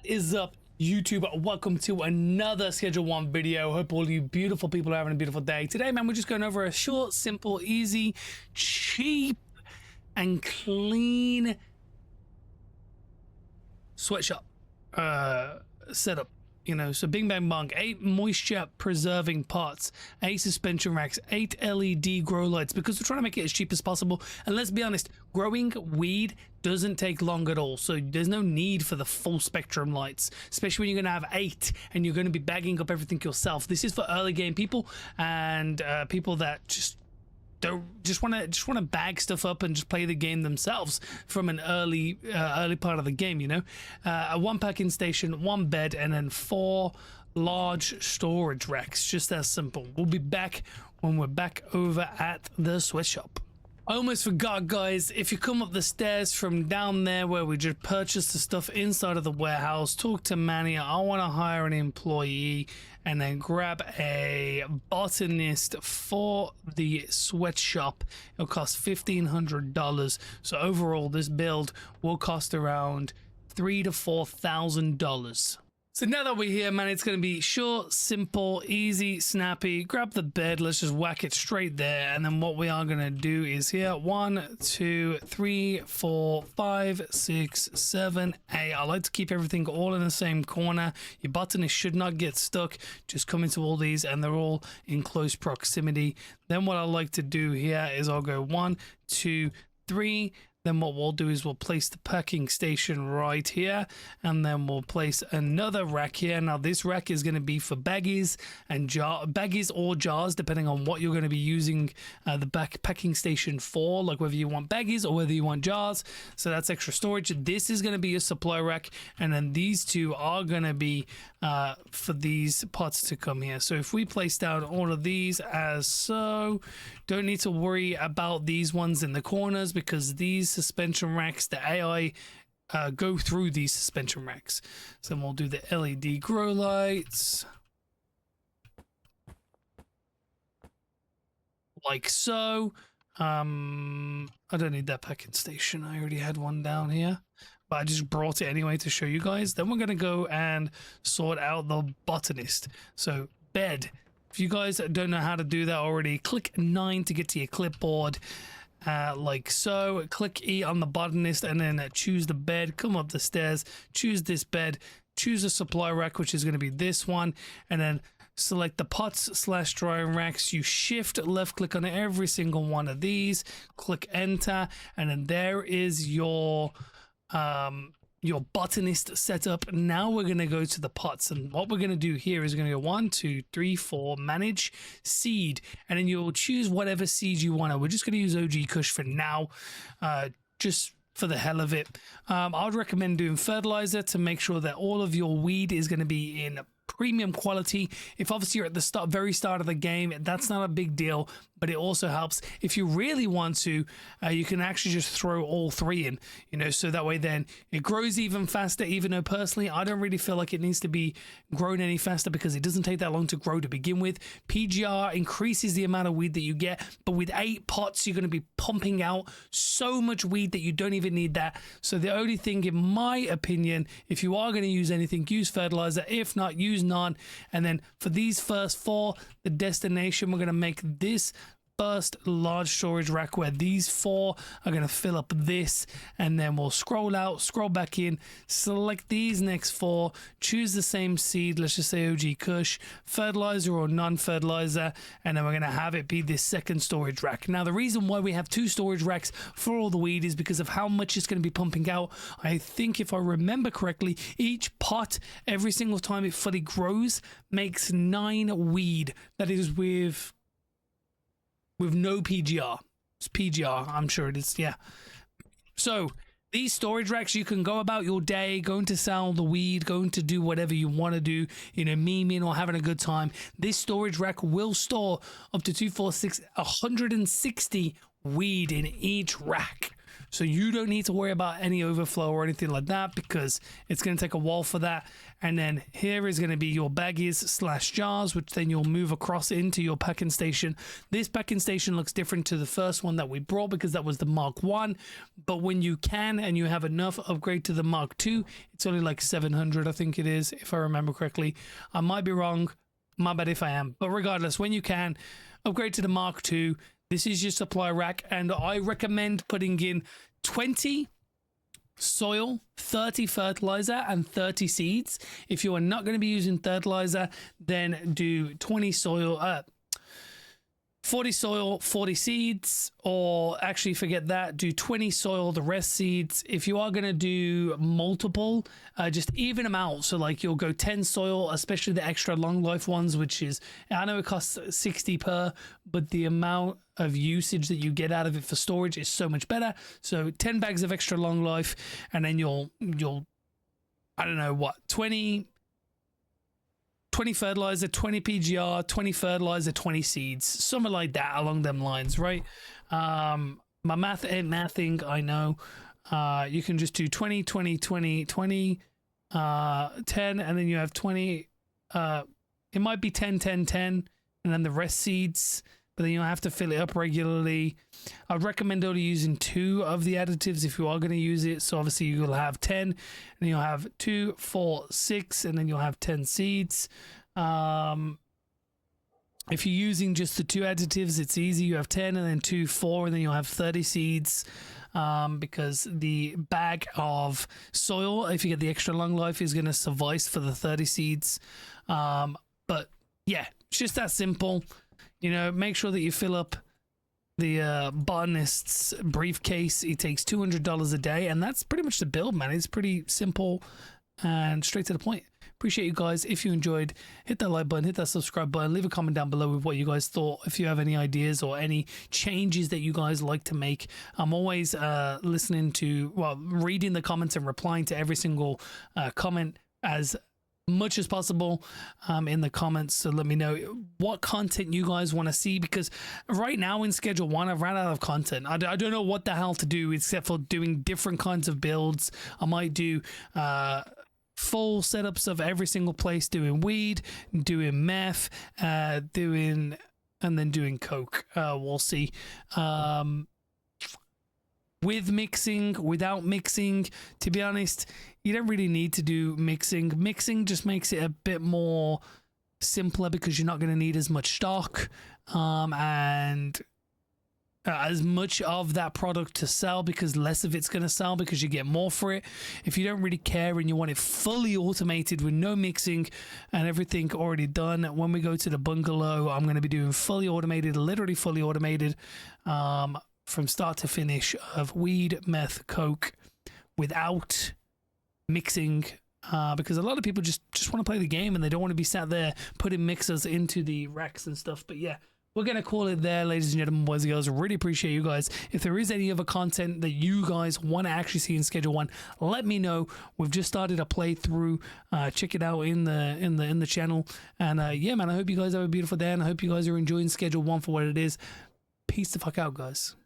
Is up, YouTube? Welcome to another Schedule 1 video. Hope all you beautiful people are having a beautiful day. Today, man, we're just going over a short, simple, easy, cheap, and clean sweatshop setup. You know, so bing bang bong, 8 moisture preserving pots, 8 suspension racks, 8 LED grow lights, because we're trying to make it as cheap as possible. And let's be honest, growing weed doesn't take long at all, so there's no need for the full spectrum lights, especially when you're gonna have 8 and you're gonna be bagging up everything yourself. This is for early game people and people that just want to bag stuff up and just play the game themselves from an early part of the game. You know, a 1 packing station, 1 bed, and then 4 large storage racks. Just that simple. We'll be back when we're back over at the sweatshop. I almost forgot, guys. If you come up the stairs from down there where we just purchased the stuff inside of the warehouse, talk to Manny. I want to hire an employee and then grab a botanist for the sweatshop. It'll cost $1,500. So overall, this build will cost around $3,000 to $4,000. So now that we're here, man, it's going to be short, simple, easy, snappy. Grab the bed. Let's just whack it straight there. And then what we are going to do is here, 1, 2, 3, 4, 5, 6, 7, 8. I like to keep everything all in the same corner. Your botanist should not get stuck. Just come into all these and they're all in close proximity. Then what I like to do here is I'll go 1, 2, 3. Then what we'll do is we'll place the packing station right here, and then we'll place another rack here. Now this rack is going to be for baggies and baggies or jars, depending on what you're going to be using the packing station for, like whether you want baggies or whether you want jars. So that's extra storage. This is going to be a supply rack, and then these two are going to be for these pots to come here. So if we place down all of these as so, don't need to worry about these ones in the corners, because these suspension racks, the AI go through these suspension racks. So we'll do the LED grow lights like so. I don't need that packing station, I already had one down here, but I just brought it anyway to show you guys. Then we're gonna go and sort out the botanist. So bed, if you guys don't know how to do that already, click 9 to get to your clipboard. Like so. Click E on the botanist and then choose the bed. Come up the stairs, choose this bed, choose a supply rack, which is going to be this one, and then select the pots / drying racks. You shift left click on every single one of these, click enter, and then there is your botanist setup. Now we're going to go to the pots, and what we're going to do here is we're going to go 1, 2, 3, 4, manage seed, and then you'll choose whatever seed you want. We're just going to use OG Kush for now, just for the hell of it. I would recommend doing fertilizer to make sure that all of your weed is going to be in premium quality. If obviously you're at the very start of the game, that's not a big deal, but it also helps if you really want to. You can actually just throw all 3 in, you know, so that way then it grows even faster. Even though personally I don't really feel like it needs to be grown any faster, because it doesn't take that long to grow to begin with. PGR increases the amount of weed that you get, but with 8 pots you're going to be pumping out so much weed that you don't even need that. So the only thing, in my opinion, if you are going to use anything, use fertilizer. If not, use none. And then for these first 4, the destination, we're going to make this first large storage rack where these 4 are going to fill up this, and then we'll scroll out, scroll back in, select these next 4, choose the same seed, let's just say OG Kush, fertilizer or non-fertilizer, and then we're going to have it be this second storage rack. Now the reason why we have 2 storage racks for all the weed is because of how much it's going to be pumping out. I think if I remember correctly, each pot every single time it fully grows makes 9 weed. That is with no PGR. It's PGR, I'm sure it is, yeah. So these storage racks, you can go about your day, going to sell the weed, going to do whatever you want to do, you know, memeing or having a good time. This storage rack will store up to 160 weed in each rack. So you don't need to worry about any overflow or anything like that, because it's going to take a while for that. And then here is going to be your baggies / jars, which then you'll move across into your packing station. This packing station looks different to the first one that we brought, because that was the Mark 1. But when you can and you have enough upgrade to the Mark 2, it's only like 700, I think it is, if I remember correctly. I might be wrong. My bad if I am. But regardless, when you can, upgrade to the Mark 2. This is your supply rack, and I recommend putting in 20 soil, 30 fertilizer, and 30 seeds. If you are not going to be using fertilizer, then do 20 soil, 40 soil, 40 seeds, or actually forget that, do 20 soil, the rest seeds. If you are going to do multiple, just even them out. So like you'll go 10 soil, especially the extra long life ones, which is, I know it costs 60 per, but the amount of usage that you get out of it for storage is so much better. So 10 bags of extra long life, and then you'll I don't know what, 20 fertilizer, 20 PGR, 20 fertilizer, 20 seeds, something like that along them lines, right? My math ain't mathing, I know. You can just do 20, 20, 20, 20, 10, and then you have 20. It might be 10, 10, 10, and then the rest seeds, but then you'll have to fill it up regularly. I'd recommend only using 2 of the additives if you are going to use it. So obviously you'll have 10, and you'll have 2, 4, 6, and then you'll have 10 seeds. If you're using just the 2 additives, it's easy. You have 10, and then 2, 4, and then you'll have 30 seeds. Because the bag of soil, if you get the extra long life, is going to suffice for the 30 seeds. But yeah, it's just that simple. You know, make sure that you fill up the botanist's briefcase. It takes $200 a day, and that's pretty much the build, man. It's pretty simple and straight to the point. Appreciate you guys. If you enjoyed, hit that like button, hit that subscribe button, leave a comment down below with what you guys thought. If you have any ideas or any changes that you guys like to make, I'm always listening to, well, reading the comments and replying to every single comment as much as possible in the comments. So let me know what content you guys want to see, because right now in schedule 1 I've ran out of content. I don't know what the hell to do except for doing different kinds of builds. I might do full setups of every single place, doing weed, doing meth, doing, and then doing coke. We'll see. With mixing, without mixing, to be honest, you don't really need to do mixing. Mixing just makes it a bit more simpler, because you're not going to need as much stock and as much of that product to sell, because less of it's going to sell because you get more for it. If you don't really care and you want it fully automated with no mixing and everything already done, when we go to the bungalow, I'm going to be doing fully automated, literally fully automated, from start to finish, of weed, meth, coke, without mixing, because a lot of people just want to play the game and they don't want to be sat there putting mixers into the racks and stuff. But yeah, we're going to call it there, ladies and gentlemen, boys and girls. Really appreciate you guys. If there is any other content that you guys want to actually see in Schedule 1, let me know. We've just started a playthrough. Check it out in the channel. And yeah, man, I hope you guys have a beautiful day, and I hope you guys are enjoying Schedule 1 for what it is. Peace the fuck out, guys.